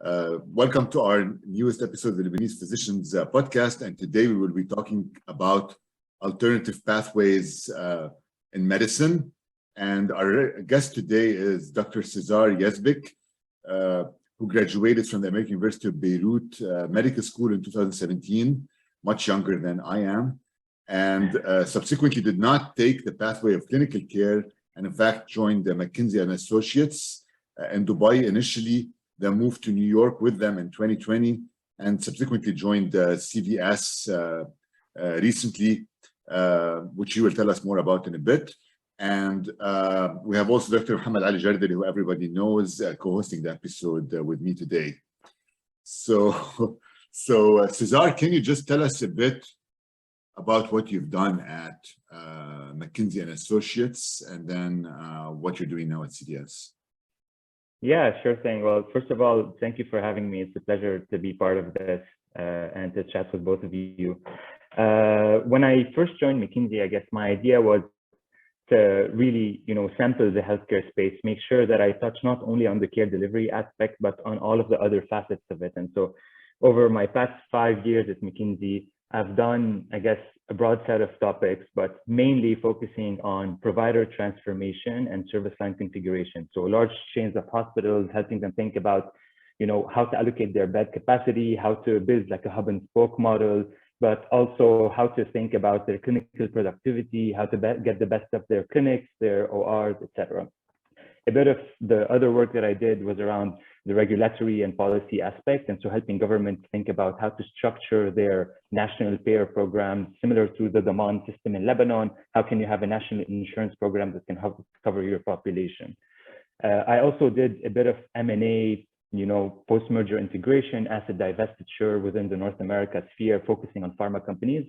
Welcome to our newest episode of the Lebanese Physicians Podcast. And today we will be talking about alternative pathways in medicine. And our guest today is Dr. Cesar Yazbeck, who graduated from the American University of Beirut Medical School in 2017, much younger than I am, and subsequently did not take the pathway of clinical care, and in fact joined the McKinsey and Associates in Dubai initially, then moved to New York with them in 2020, and subsequently joined CVS recently, which you will tell us more about in a bit. And we have also Dr. MohammadAli Jardali, who everybody knows, co-hosting the episode with me today. So Cesar, can you just tell us a bit about what you've done at McKinsey and Associates, and then what you're doing now at CVS? Yeah, sure thing. Well, first of all, thank you for having me. It's a pleasure to be part of this and to chat with both of you. When I first joined McKinsey, I guess my idea was to really, sample the healthcare space, make sure that I touch not only on the care delivery aspect, but on all of the other facets of it. And so over my past 5 years at McKinsey, I've done, I guess, a broad set of topics, but mainly focusing on provider transformation and service line configuration. So large chains of hospitals, helping them think about, how to allocate their bed capacity, how to build like a hub and spoke model, but also how to think about their clinical productivity, how to get the best of their clinics, their ORs, etc. A bit of the other work that I did was around the regulatory and policy aspect, and so helping governments think about how to structure their national payer programs, similar to the Daman system in Lebanon. How can you have a national insurance program that can help cover your population? I also did a bit of M&A, post-merger integration, asset divestiture within the North America sphere, focusing on pharma companies.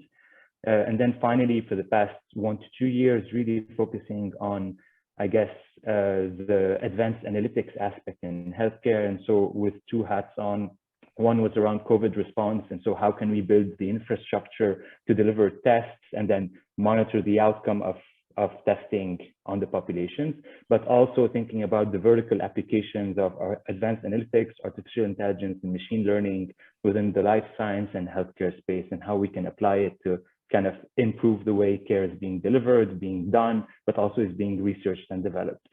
And then finally, for the past 1 to 2 years, really focusing on, I guess, the advanced analytics aspect in healthcare. And so with 2 hats on, one was around COVID response. And so how can we build the infrastructure to deliver tests and then monitor the outcome of testing on the populations, but also thinking about the vertical applications of our advanced analytics, artificial intelligence, and machine learning within the life science and healthcare space, and how we can apply it to kind of improve the way care is being delivered, being done, but also is being researched and developed.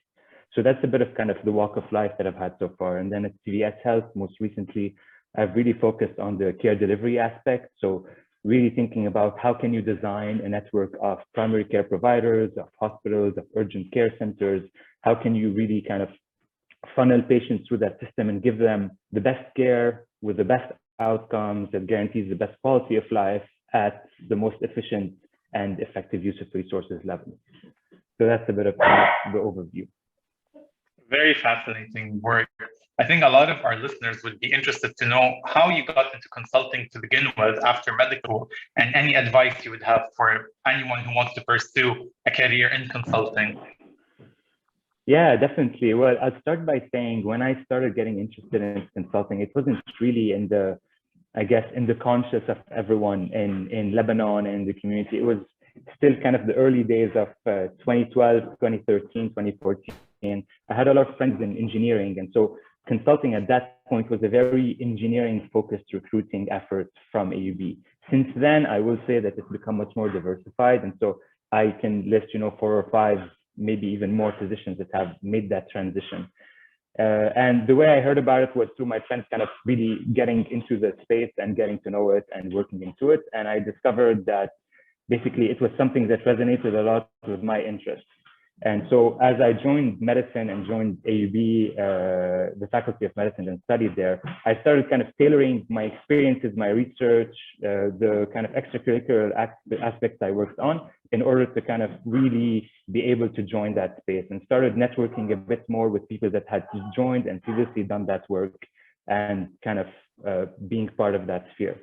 So that's a bit of kind of the walk of life that I've had so far. And then at CVS Health, most recently, I've really focused on the care delivery aspect. So really thinking about how can you design a network of primary care providers, of hospitals, of urgent care centers. How can you really kind of funnel patients through that system and give them the best care with the best outcomes that guarantees the best quality of life at the most efficient and effective use of resources level. So that's a bit of the overview. Very fascinating work. I think a lot of our listeners would be interested to know how you got into consulting to begin with after medical, and any advice you would have for anyone who wants to pursue a career in consulting. Yeah, definitely. Well, I'll start by saying when I started getting interested in consulting, it wasn't really in the conscious of everyone in Lebanon and the community. It was still kind of the early days of 2012, 2013, 2014. I had a lot of friends in engineering, and so consulting at that point was a very engineering-focused recruiting effort from AUB. Since then, I will say that it's become much more diversified, and so I can list, 4 or 5, maybe even more physicians that have made that transition. And the way I heard about it was through my friends kind of really getting into the space and getting to know it and working into it. And I discovered that basically it was something that resonated a lot with my interests. And so as I joined medicine and joined AUB, the Faculty of Medicine, and studied there, I started kind of tailoring my experiences, my research, the kind of extracurricular aspects I worked on in order to kind of really be able to join that space, and started networking a bit more with people that had joined and previously done that work and kind of being part of that sphere.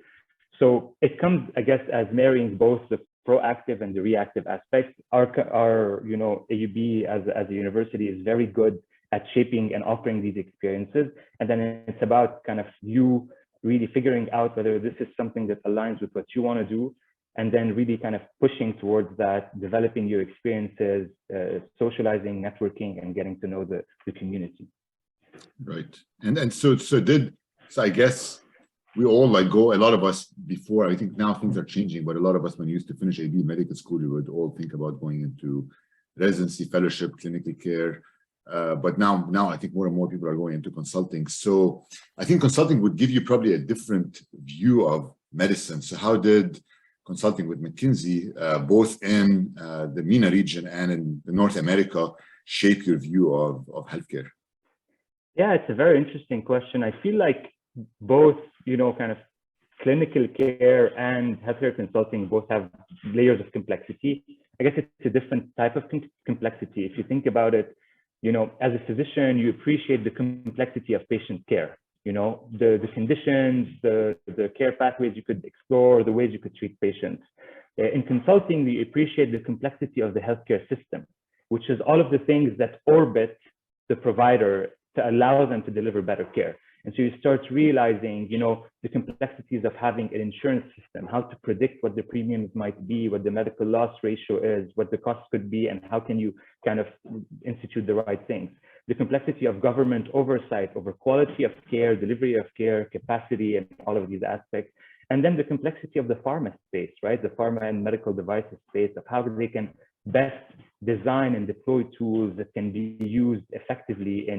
So it comes, I guess, as marrying both the proactive and the reactive aspects. Our AUB as a university is very good at shaping and offering these experiences. And then it's about kind of you really figuring out whether this is something that aligns with what you want to do, and then really kind of pushing towards that, developing your experiences, socializing, networking, and getting to know the community. Right. And so did So I guess we all like go, a lot of us before, I think now things are changing, but a lot of us when we used to finish AB medical school, we would all think about going into residency, fellowship, clinical care. But now I think more and more people are going into consulting. So I think consulting would give you probably a different view of medicine. So how did consulting with McKinsey, both in the MENA region and in North America, shape your view of healthcare? Yeah, it's a very interesting question. I feel like both, kind of clinical care and healthcare consulting both have layers of complexity. I guess it's a different type of complexity. If you think about it, as a physician, you appreciate the complexity of patient care, the conditions, the care pathways you could explore, the ways you could treat patients. In consulting, we appreciate the complexity of the healthcare system, which is all of the things that orbit the provider to allow them to deliver better care. And so you start realizing, the complexities of having an insurance system, how to predict what the premiums might be, what the medical loss ratio is, what the costs could be, and how can you kind of institute the right things. The complexity of government oversight over quality of care, delivery of care, capacity, and all of these aspects. And then the complexity of the pharma space, right? The pharma and medical devices space of how they can best design and deploy tools that can be used effectively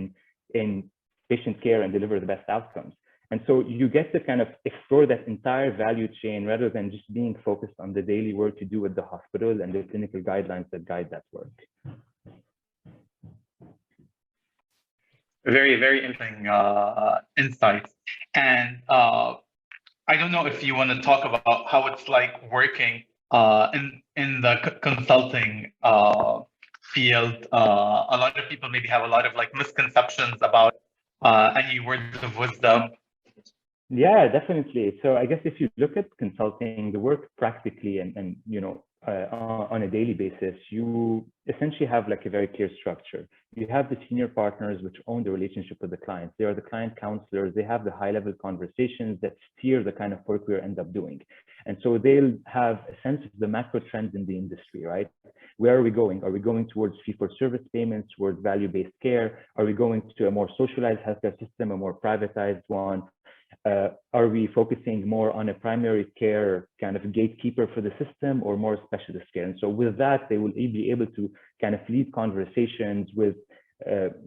in patient care and deliver the best outcomes. And so you get to kind of explore that entire value chain rather than just being focused on the daily work you do at the hospital and the clinical guidelines that guide that work. Very, very interesting insights. And I don't know if you want to talk about how it's like working in the consulting field. A lot of people maybe have a lot of like misconceptions about any words of wisdom. Yeah, definitely. So I guess if you look at consulting, the work practically and on a daily basis, you essentially have like a very clear structure. You have the senior partners which own the relationship with the clients. They are the client counselors. They have the high-level conversations that steer the kind of work we end up doing. And so they'll have a sense of the macro trends in the industry, right? Where are we going? Are we going towards fee-for-service payments, towards value-based care? Are we going to a more socialized healthcare system, a more privatized one? Are we focusing more on a primary care kind of gatekeeper for the system or more specialist care? And so with that, they will be able to kind of lead conversations with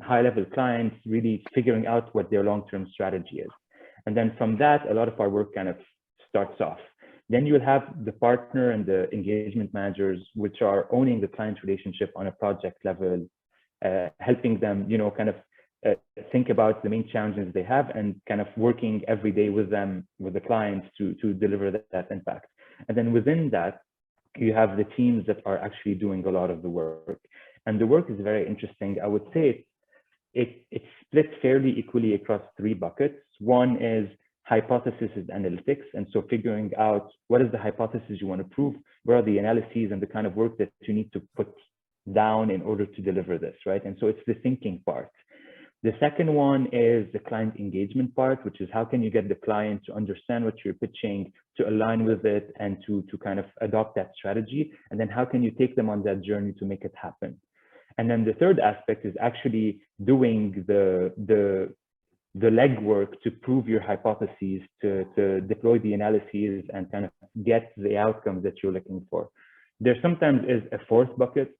high-level clients, really figuring out what their long-term strategy is. And then from that, a lot of our work kind of starts off. Then you'll have the partner and the engagement managers, which are owning the client relationship on a project level, helping them, kind of think about the main challenges they have and kind of working every day with them, with the clients to deliver that impact. And then within that, you have the teams that are actually doing a lot of the work. And the work is very interesting. I would say it's split fairly equally across three buckets. One is hypothesis and analytics. And so figuring out what is the hypothesis you want to prove, what are the analyses and the kind of work that you need to put down in order to deliver this, right? And so it's the thinking part. The second one is the client engagement part, which is how can you get the client to understand what you're pitching, to align with it, and to kind of adopt that strategy. And then how can you take them on that journey to make it happen? And then the third aspect is actually doing the legwork to prove your hypotheses, to deploy the analyses and kind of get the outcomes that you're looking for. There sometimes is a fourth bucket,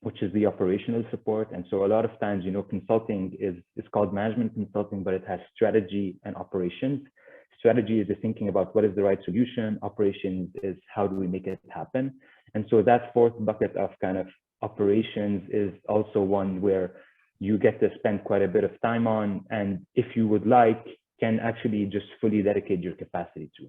which is the operational support. And so a lot of times, consulting is called management consulting, but it has strategy and operations. Strategy is the thinking about what is the right solution. Operations is how do we make it happen. And so that fourth bucket of kind of operations is also one where you get to spend quite a bit of time on, and if you would like, can actually just fully dedicate your capacity to.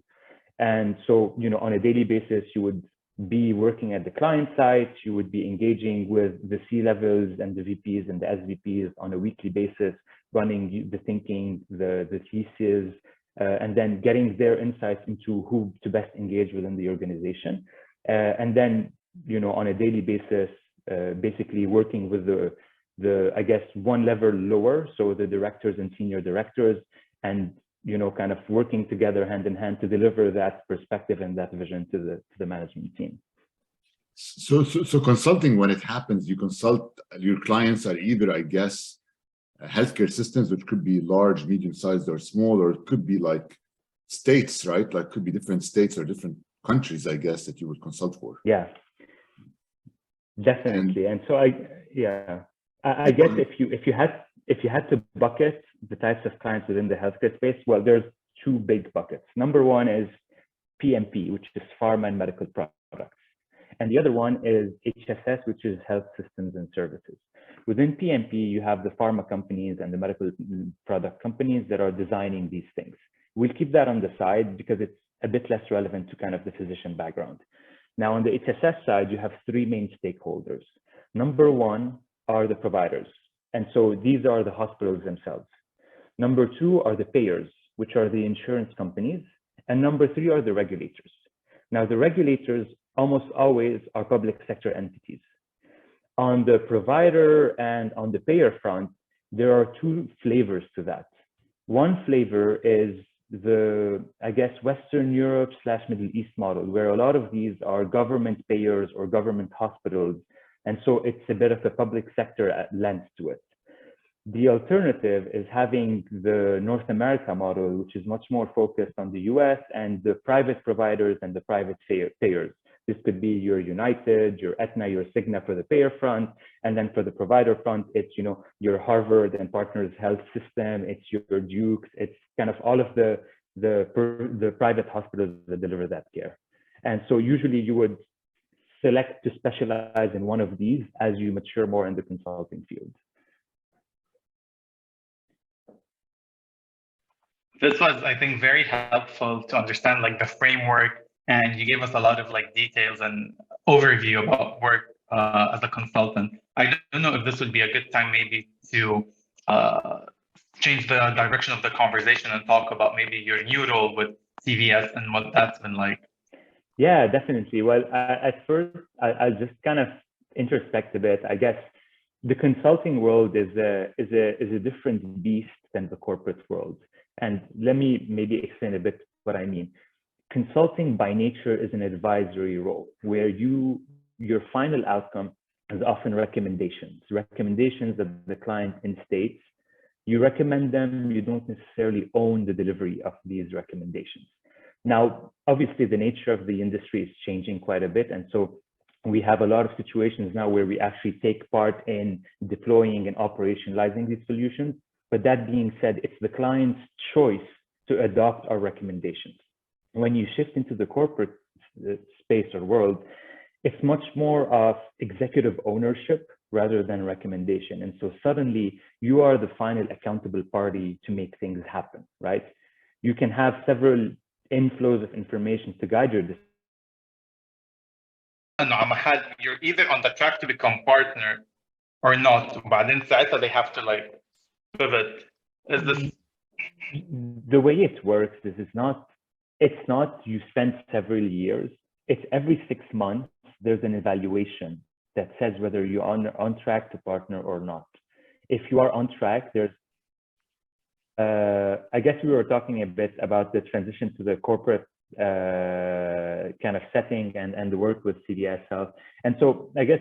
And so, on a daily basis, you would be working at the client site, you would be engaging with the C-levels and the VPs and the SVPs on a weekly basis, running the thinking, the thesis, and then getting their insights into who to best engage within the organization. And then, on a daily basis, basically working with the I guess, one level lower, so the directors and senior directors, and kind of working together hand in hand to deliver that perspective and that vision to the management team. So consulting, when it happens, you consult, your clients are either, I guess, healthcare systems, which could be large, medium-sized, or small, or it could be like states, right? Like could be different states or different countries, I guess, that you would consult for. Yeah, definitely. And so I guess if you had to bucket the types of clients within the healthcare space, well, there's two big buckets. Number one is PMP, which is pharma and medical products. And the other one is HSS, which is health systems and services. Within PMP, you have the pharma companies and the medical product companies that are designing these things. We'll keep that on the side because it's a bit less relevant to kind of the physician background. Now, on the HSS side, you have three main stakeholders. Number one are the providers. And so these are the hospitals themselves. Number two are the payers, which are the insurance companies. And number three are the regulators. Now, the regulators almost always are public sector entities. On the provider and on the payer front, there are two flavors to that. One flavor is the, I guess, Western Europe / Middle East model, where a lot of these are government payers or government hospitals. And so it's a bit of a public sector lens to it. The alternative is having the North America model, which is much more focused on the US and the private providers and the private payers. This could be your United, your Aetna, your Cigna for the payer front. And then for the provider front, it's, you know, your Harvard and Partners Health System, it's your Dukes, it's kind of all of the private hospitals that deliver that care. And so usually you would select to specialize in one of these as you mature more in the consulting field. This was, I think, very helpful to understand like the framework, and you gave us a lot of like details and overview about work as a consultant. I don't know if this would be a good time maybe to change the direction of the conversation and talk about maybe your new role with CVS and what that's been like. Yeah, definitely. Well, at first, I'll just kind of introspect a bit. I guess the consulting world is a different beast than the corporate world. And let me maybe explain a bit what I mean. Consulting by nature is an advisory role where your final outcome is often recommendations that the client instates. You recommend them, you don't necessarily own the delivery of these recommendations. Now, obviously, the nature of the industry is changing quite a bit. And so we have a lot of situations now where we actually take part in deploying and operationalizing these solutions. But that being said, it's the client's choice to adopt our recommendations. When you shift into the corporate space or world, it's much more of executive ownership rather than recommendation. And so suddenly you are the final accountable party to make things happen, right? You can have several inflows of information to guide your decision. You're either on the track to become partner or not. But then they have to like pivot. Is this the way it works? It's not you spend several years. It's every 6 months there's an evaluation that says whether you're on track to partner or not. If you are on track, there's I guess we were talking a bit about the transition to the corporate kind of setting and the work with CVS Health. And so I guess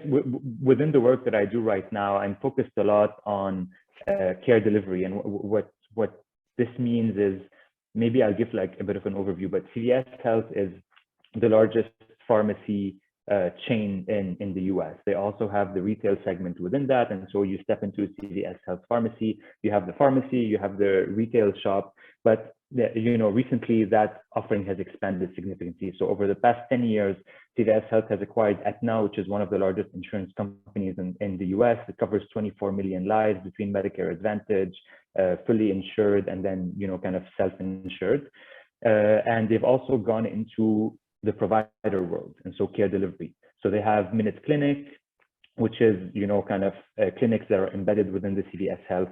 within the work that I do right now, I'm focused a lot on care delivery. And what this means is, maybe I'll give like a bit of an overview, but CVS Health is the largest pharmacy chain in the US. They also have the retail segment within that. And so you step into a CVS Health pharmacy, you have the pharmacy, you have the retail shop, but recently that offering has expanded significantly. So over the past 10 years, CVS Health has acquired Aetna, which is one of the largest insurance companies in the US. It covers 24 million lives between Medicare Advantage, fully insured, and then, kind of self-insured. And they've also gone into the provider world, and so care delivery. So they have Minute Clinic, which is, kind of clinics that are embedded within the CVS Health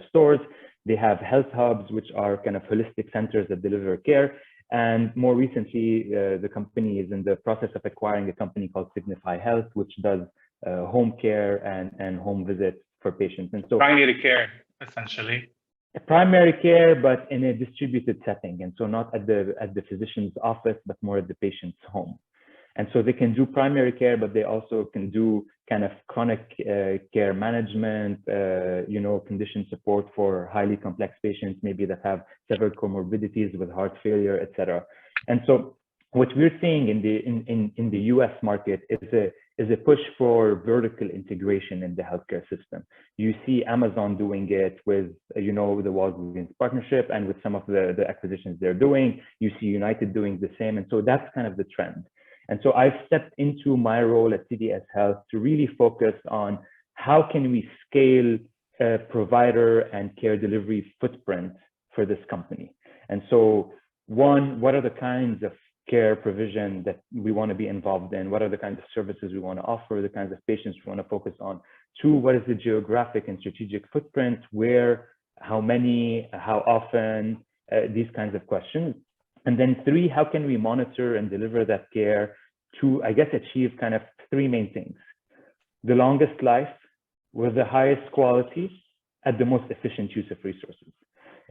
stores. They have health hubs, which are kind of holistic centers that deliver care. And more recently, the company is in the process of acquiring a company called Signify Health, which does home care and home visits for patients. And so primary care, essentially. Primary care, but in a distributed setting. And so not at the physician's office, but more at the patient's home. And so they can do primary care, but they also can do kind of chronic care management, condition support for highly complex patients, maybe that have several comorbidities with heart failure, et cetera. And so what we're seeing in the US market is a push for vertical integration in the healthcare system. You see Amazon doing it with, the Walgreens partnership and with some of the acquisitions they're doing. You see United doing the same. And so that's kind of the trend. And so I've stepped into my role at CVS Health to really focus on how can we scale a provider and care delivery footprint for this company. And so one, what are the kinds of care provision that we want to be involved in? What are the kinds of services we want to offer, the kinds of patients we want to focus on? Two, what is the geographic and strategic footprint? Where, how many, how often, these kinds of questions. And then three, how can we monitor and deliver that care to, I guess, achieve kind of three main things: the longest life with the highest quality at the most efficient use of resources.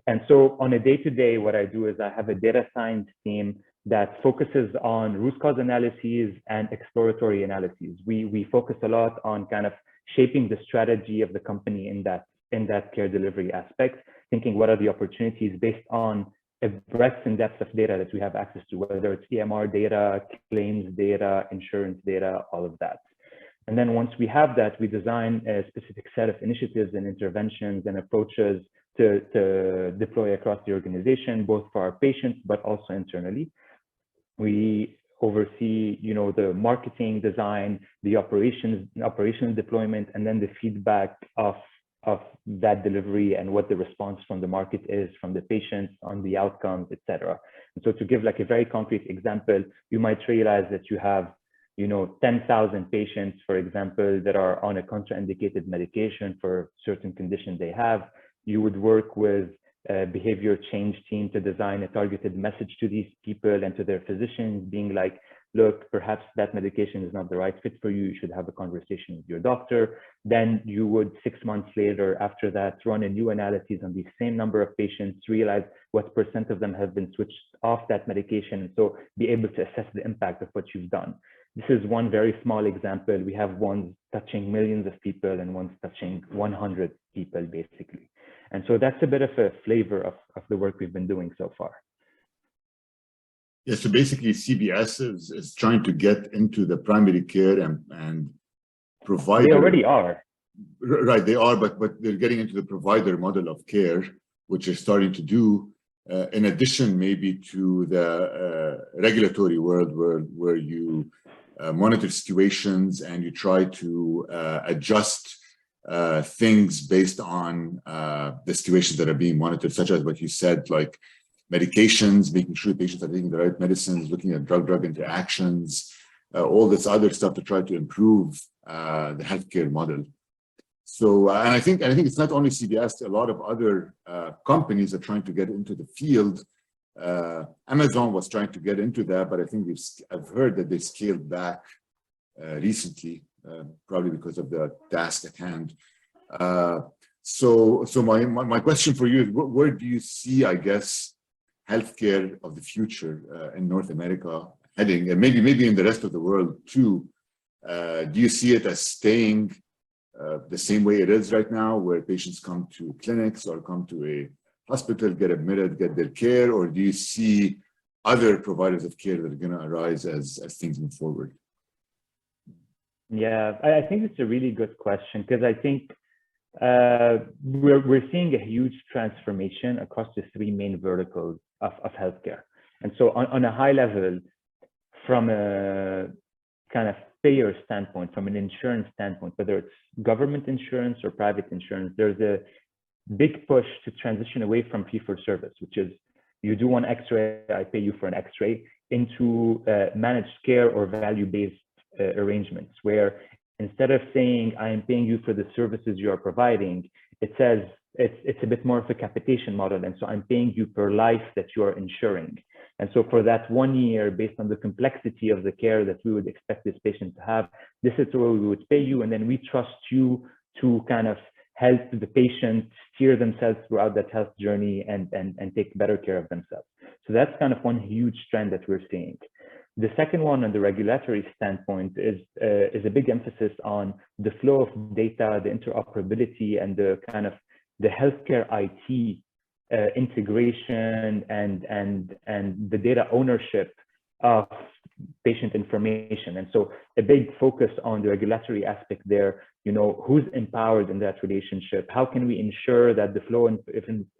And so on a day-to-day, what I do is I have a data science team that focuses on root cause analyses and exploratory analyses. We focus a lot on kind of shaping the strategy of the company in that care delivery aspect, thinking what are the opportunities based on a breadth and depth of data that we have access to, whether it's EMR data, claims data, insurance data, all of that. And then once we have that, we design a specific set of initiatives and interventions and approaches to deploy across the organization, both for our patients, but also internally. We oversee, the marketing design, the operational deployment, and then the feedback of that delivery and what the response from the market is, from the patients on the outcomes, et cetera. And so to give like a very concrete example, you might realize that you have, 10,000 patients, for example, that are on a contraindicated medication for certain conditions they have. You would work with a behavior change team to design a targeted message to these people and to their physicians, being like, look, perhaps that medication is not the right fit for you. You should have a conversation with your doctor. Then you would 6 months later, after that, run a new analysis on the same number of patients, realize what % of them have been switched off that medication, and so be able to assess the impact of what you've done. This is one very small example. We have ones touching millions of people and ones touching 100 people, basically. And so that's a bit of a flavor of the work we've been doing so far. Yeah, so basically CVS is trying to get into the primary care and provider. They already are. Right, they are, but they're getting into the provider model of care, which they're starting to do, in addition maybe to the regulatory world where you monitor situations and you try to adjust things based on the situations that are being monitored, such as what you said, like medications, making sure patients are taking the right medicines, looking at drug-drug interactions, all this other stuff to try to improve the healthcare model. So, and I think it's not only CVS, a lot of other companies are trying to get into the field. Amazon was trying to get into that, but I think I've heard that they scaled back recently, probably because of the task at hand. So my question for you is, where do you see, I guess, healthcare of the future in North America heading, and maybe in the rest of the world too? Do you see it as staying the same way it is right now, where patients come to clinics or come to a hospital, get admitted, get their care, or do you see other providers of care that are going to arise as things move forward? Yeah, I think it's a really good question, because I think we're seeing a huge transformation across the three main verticals of healthcare. And so on a high level, from a kind of payer standpoint, from an insurance standpoint, whether it's government insurance or private insurance, there's a big push to transition away from fee-for-service, which is you do one X-ray, I pay you for an X-ray, into managed care or value-based arrangements, where instead of saying I am paying you for the services you are providing, it says it's a bit more of a capitation model, and so I'm paying you per life that you are insuring. And so for that 1 year, based on the complexity of the care that we would expect this patient to have, this is where we would pay you, and then we trust you to kind of help the patient steer themselves throughout that health journey and take better care of themselves. So that's kind of one huge trend that we're seeing. The second one, on the regulatory standpoint, is a big emphasis on the flow of data, the interoperability, and the kind of the healthcare IT integration and the data ownership of patient information. And so a big focus on the regulatory aspect there, who's empowered in that relationship? How can we ensure that the flow of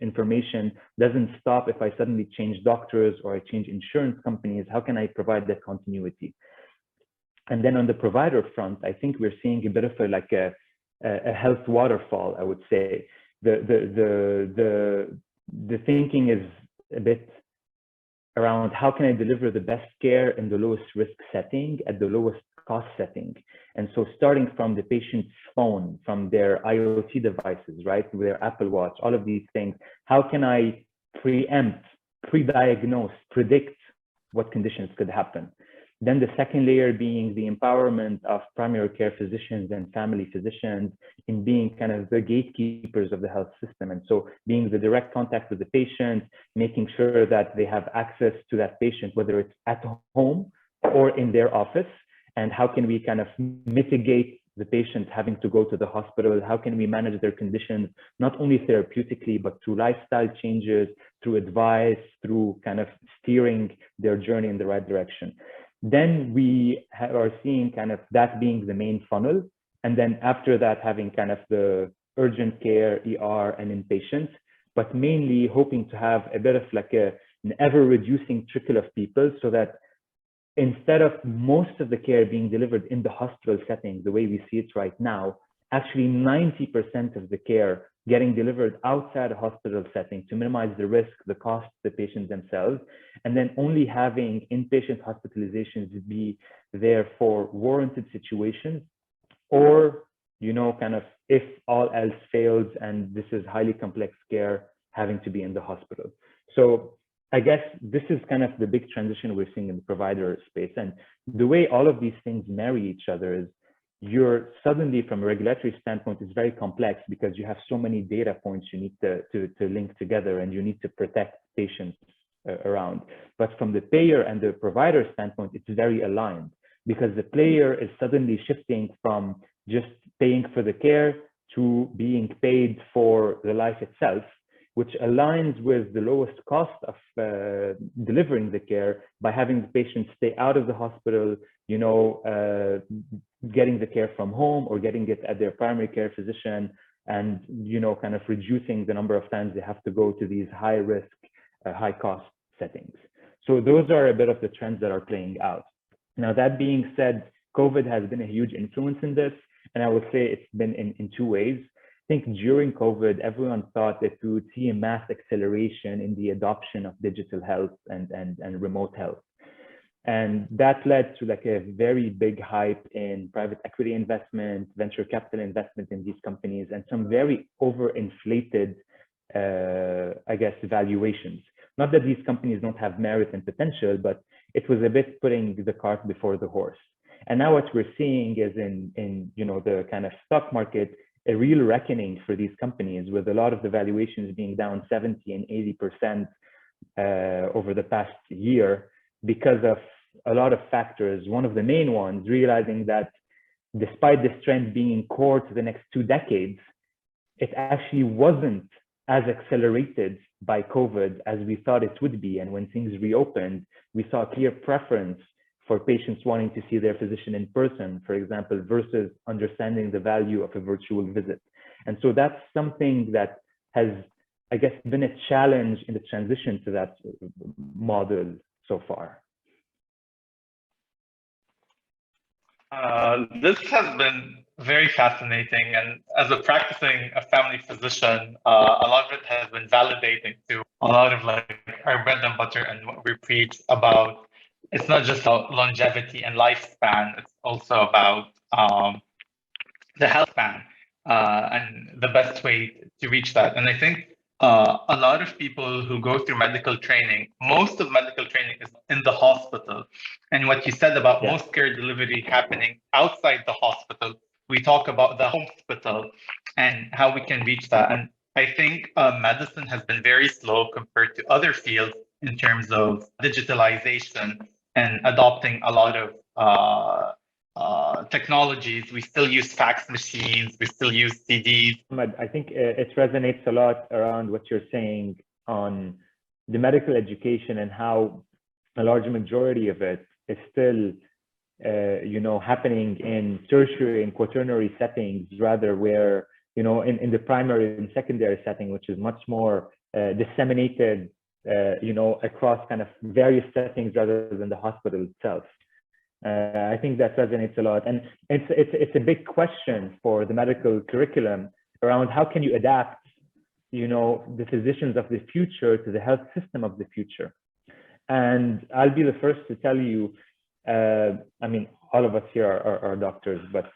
information doesn't stop if I suddenly change doctors or I change insurance companies? How can I provide that continuity? And then on the provider front, I think we're seeing a bit of a health waterfall, I would say. The thinking is a bit around how can I deliver the best care in the lowest risk setting at the lowest cost setting. And so starting from the patient's phone, from their IoT devices, right, their Apple Watch, all of these things, how can I preempt, pre-diagnose, predict what conditions could happen? Then the second layer being the empowerment of primary care physicians and family physicians in being kind of the gatekeepers of the health system. And so being the direct contact with the patient, making sure that they have access to that patient, whether it's at home or in their office. And how can we kind of mitigate the patient having to go to the hospital? How can we manage their conditions, not only therapeutically, but through lifestyle changes, through advice, through kind of steering their journey in the right direction? Then we are seeing kind of that being the main funnel. And then after that, having kind of the urgent care, ER, and inpatient, but mainly hoping to have a bit of like an ever reducing trickle of people, so that instead of most of the care being delivered in the hospital setting, the way we see it right now, actually 90% of the care getting delivered outside a hospital setting to minimize the risk, the cost, the patients themselves, and then only having inpatient hospitalizations be there for warranted situations, or, kind of if all else fails and this is highly complex care, having to be in the hospital. So I guess this is kind of the big transition we're seeing in the provider space. And the way all of these things marry each other is you're suddenly, from a regulatory standpoint, it's very complex because you have so many data points you need to link together, and you need to protect patients around. But from the payer and the provider standpoint, it's very aligned, because the player is suddenly shifting from just paying for the care to being paid for the life itself, which aligns with the lowest cost of delivering the care by having the patient stay out of the hospital, getting the care from home or getting it at their primary care physician, and, kind of reducing the number of times they have to go to these high risk, high cost settings. So those are a bit of the trends that are playing out. Now, that being said, COVID has been a huge influence in this. And I would say it's been in two ways. I think during COVID, everyone thought that we would see a mass acceleration in the adoption of digital health and remote health. And that led to like a very big hype in private equity investment, venture capital investment in these companies, and some very overinflated, valuations. Not that these companies don't have merit and potential, but it was a bit putting the cart before the horse. And now what we're seeing is in the kind of stock market, a real reckoning for these companies, with a lot of the valuations being down 70 and 80% over the past year, because of a lot of factors. One of the main ones, realizing that despite this trend being core to the next 2 decades, it actually wasn't as accelerated by COVID as we thought it would be. And when things reopened, we saw a clear preference for patients wanting to see their physician in person, for example, versus understanding the value of a virtual visit. And so that's something that has, I guess, been a challenge in the transition to that model so far. This has been very fascinating. And as a practicing family physician, a lot of it has been validating to a lot of like our bread and butter and what we preach about. It's not just about longevity and lifespan, it's also about the health span and the best way to reach that. And I think a lot of people who go through medical training, most of medical training is in the hospital. And what you said about most care delivery happening outside the hospital, we talk about the hospital and how we can reach that. And I think medicine has been very slow compared to other fields in terms of digitalization. and adopting a lot of technologies. We still use fax machines. We still use CDs. I think it resonates a lot around what you're saying on the medical education and how a large majority of it is still, happening in tertiary and quaternary settings, rather where, in the primary and secondary setting, which is much more disseminated, across kind of various settings rather than the hospital itself. I think that resonates a lot, and it's a big question for the medical curriculum around how can you adapt, the physicians of the future to the health system of the future. And I'll be the first to tell you, all of us here are doctors, but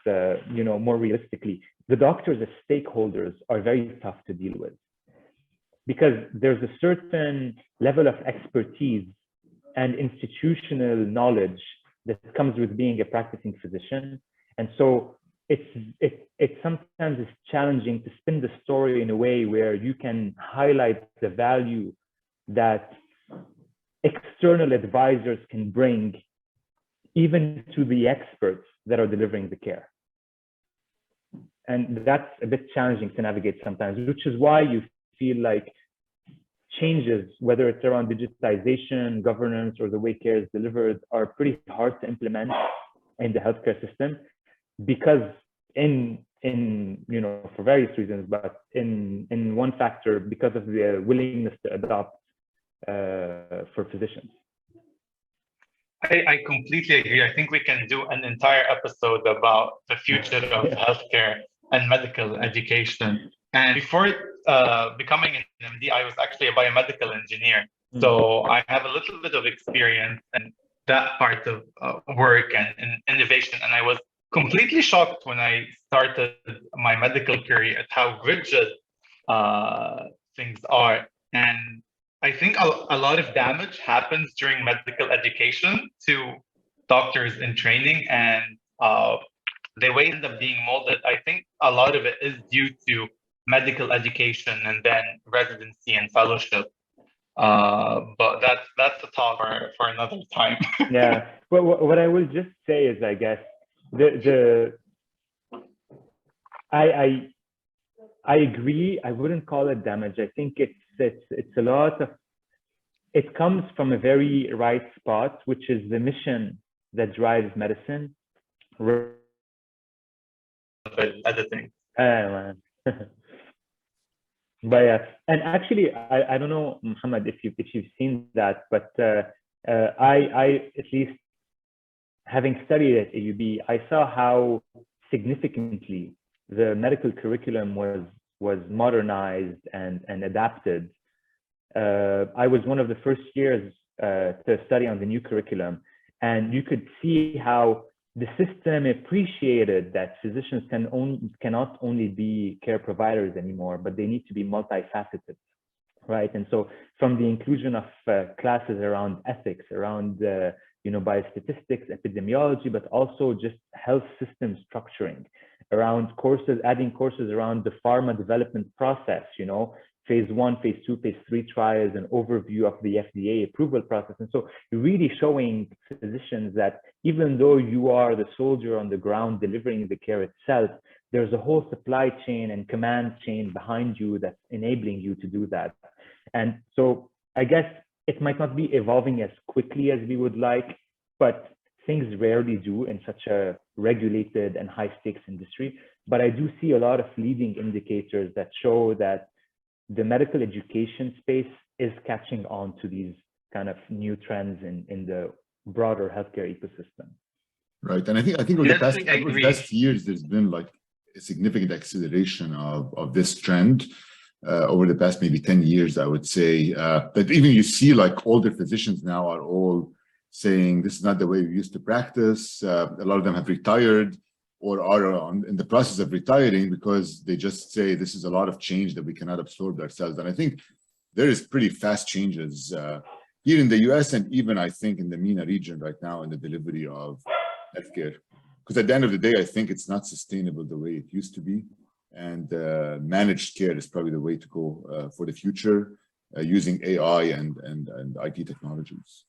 more realistically, the doctors as stakeholders are very tough to deal with, because there's a certain level of expertise and institutional knowledge that comes with being a practicing physician. And so it sometimes is challenging to spin the story in a way where you can highlight the value that external advisors can bring even to the experts that are delivering the care. And that's a bit challenging to navigate sometimes, which is why you feel like changes, whether it's around digitization, governance, or the way care is delivered, are pretty hard to implement in the healthcare system, because for various reasons, but in one factor, because of the willingness to adopt for physicians. I completely agree. I think we can do an entire episode about the future of healthcare and medical education. And before becoming an MD, I was actually a biomedical engineer. So I have a little bit of experience in that part of work and innovation. And I was completely shocked when I started my medical career at how rigid things are. And I think a lot of damage happens during medical education to doctors in training, and the way it ends up being molded. I think a lot of it is due to medical education and then residency and fellowship. But that's a talk for another time. Yeah. Well, what I will just say is, I guess I agree. I wouldn't call it damage. I think it's a lot of, it comes from a very right spot, which is the mission that drives medicine. Editing. But yeah, and actually, I don't know, Muhammad, if you've seen that, but I at least, having studied at AUB, I saw how significantly the medical curriculum was modernized and adapted. I was one of the first years to study on the new curriculum, and you could see how the system appreciated that physicians cannot only be care providers anymore, but they need to be multifaceted, right? And so from the inclusion of classes around ethics, around biostatistics, epidemiology, but also just health system structuring, around courses, adding courses around the pharma development process, phase 1, phase 2, phase 3 trials, an overview of the FDA approval process. And so really showing physicians that even though you are the soldier on the ground delivering the care itself, there's a whole supply chain and command chain behind you that's enabling you to do that. And so I guess it might not be evolving as quickly as we would like, but things rarely do in such a regulated and high stakes industry. But I do see a lot of leading indicators that show that the medical education space is catching on to these kind of new trends in the broader healthcare ecosystem. Right, and I think over the past years, there's been like a significant acceleration of this trend over the past maybe 10 years, I would say. But even you see like older physicians now are all saying this is not the way we used to practice. A lot of them have retired or are in the process of retiring because they just say this is a lot of change that we cannot absorb ourselves. And I think there is pretty fast changes here in the US and even I think in the MENA region right now in the delivery of healthcare. Because at the end of the day, I think it's not sustainable the way it used to be. And managed care is probably the way to go for the future using AI and IT technologies.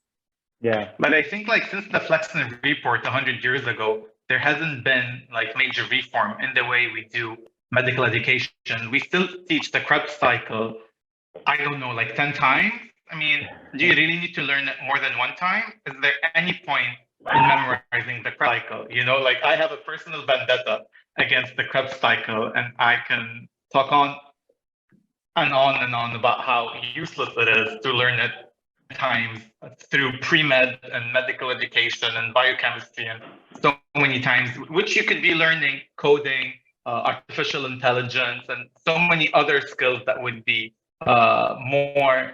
Yeah. But I think like since the Flexner report 100 years ago, there hasn't been like major reform in the way we do medical education. We still teach the Krebs cycle, I don't know, like 10 times. I mean, do you really need to learn it more than one time? Is there any point in memorizing the Krebs cycle? You know, like I have a personal vendetta against the Krebs cycle, and I can talk on and on about how useless it is to learn it times through pre-med and medical education and biochemistry and so many times, which you could be learning coding, artificial intelligence, and so many other skills that would be more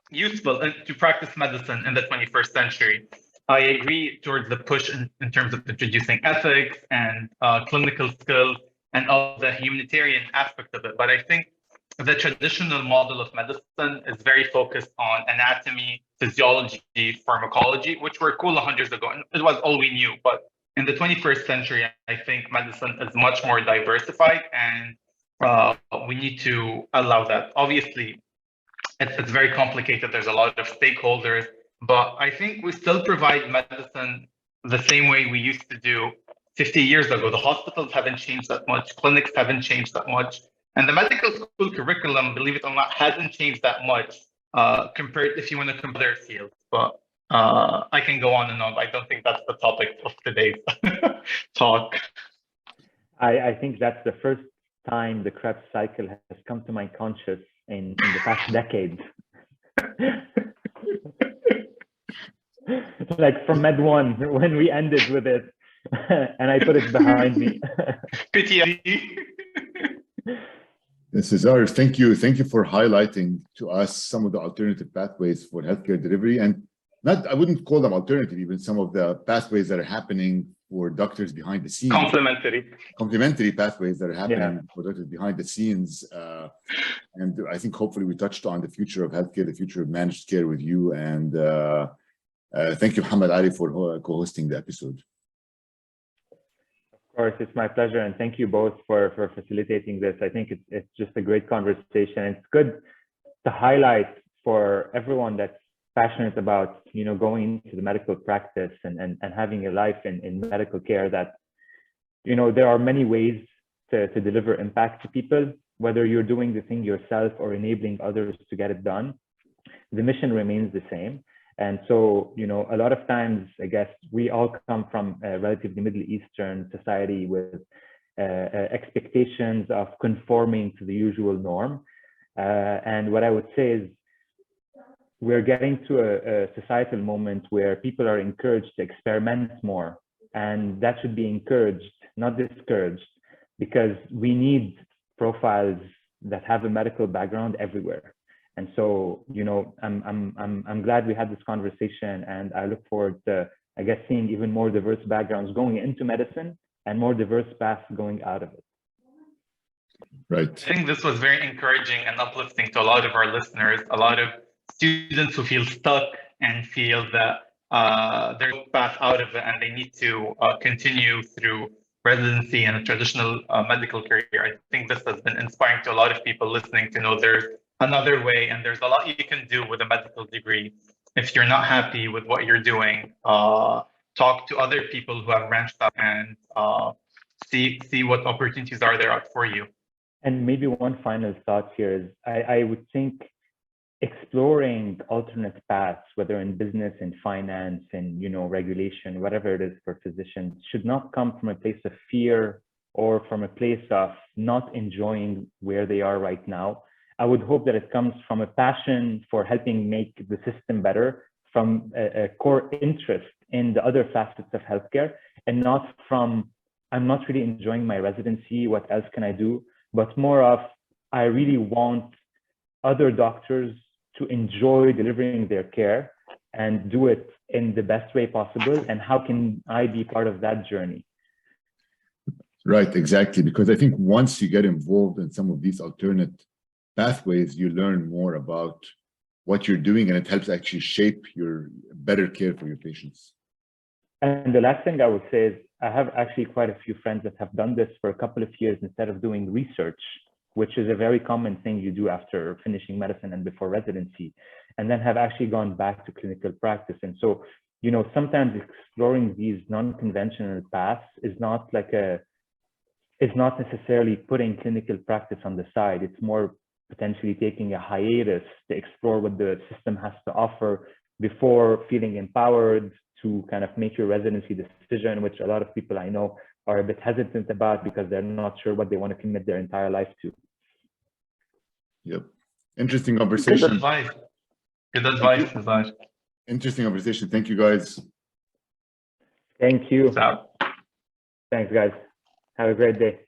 useful to practice medicine in the 21st century. I agree towards the push in terms of introducing ethics and clinical skills and all the humanitarian aspect of it. But I think the traditional model of medicine is very focused on anatomy, physiology, pharmacology, which were cool 100 years ago, and it was all we knew. But in the 21st century, I think medicine is much more diversified, and we need to allow that. Obviously, it's very complicated. There's a lot of stakeholders, but I think we still provide medicine the same way we used to do 50 years ago. The hospitals haven't changed that much. Clinics haven't changed that much. And the medical school curriculum, believe it or not, hasn't changed that much compared if you want to compare fields. But I can go on and on. I don't think that's the topic of today's talk. I think that's the first time the Krebs cycle has come to my conscious in the past decade. Like from Med 1, when we ended with it, and I put it behind me. PTSD. Cesar, thank you for highlighting to us some of the alternative pathways for healthcare delivery, and I wouldn't call them alternative, even some of the pathways that are happening for doctors behind the scenes. Complementary pathways that are happening for doctors behind the scenes. And I think hopefully we touched on the future of healthcare, the future of managed care with you. And thank you, MohammadAli, for co-hosting the episode. Of course, it's my pleasure, and thank you both for facilitating this. I think it's just a great conversation. It's good to highlight for everyone that's passionate about going into the medical practice and having a life in medical care that there are many ways to deliver impact to people, whether you're doing the thing yourself or enabling others to get it done. The mission remains the same. And so, a lot of times, I guess, we all come from a relatively Middle Eastern society with expectations of conforming to the usual norm. And what I would say is we're getting to a societal moment where people are encouraged to experiment more. And that should be encouraged, not discouraged, because we need profiles that have a medical background everywhere. And so, I'm glad we had this conversation, and I look forward to, I guess, seeing even more diverse backgrounds going into medicine and more diverse paths going out of it. Right. I think this was very encouraging and uplifting to a lot of our listeners, a lot of students who feel stuck and feel that there's no path out of it and they need to continue through residency and a traditional medical career. I think this has been inspiring to a lot of people listening to know there's another way, and there's a lot you can do with a medical degree. If you're not happy with what you're doing, talk to other people who have branched out and see what opportunities are there for you. And maybe one final thought here is I would think exploring alternate paths, whether in business, in finance, in regulation, whatever it is for physicians, should not come from a place of fear or from a place of not enjoying where they are right now. I would hope that it comes from a passion for helping make the system better, from a core interest in the other facets of healthcare, and not from, I'm not really enjoying my residency, what else can I do? But more of, I really want other doctors to enjoy delivering their care and do it in the best way possible. And how can I be part of that journey? Right, exactly. Because I think once you get involved in some of these alternate pathways, you learn more about what you're doing, and it helps actually shape your better care for your patients. And the last thing I would say is I have actually quite a few friends that have done this for a couple of years instead of doing research. which is a very common thing you do after finishing medicine and before residency, and then have actually gone back to clinical practice. And so, sometimes exploring these non-conventional paths is not necessarily putting clinical practice on the side. It's more potentially taking a hiatus to explore what the system has to offer before feeling empowered to kind of make your residency decision, which a lot of people I know are a bit hesitant about because they're not sure what they want to commit their entire life to. Yep. Interesting conversation. Good advice. Good advice, Cesar. Interesting conversation. Thank you, guys. Thank you. So. Thanks, guys. Have a great day.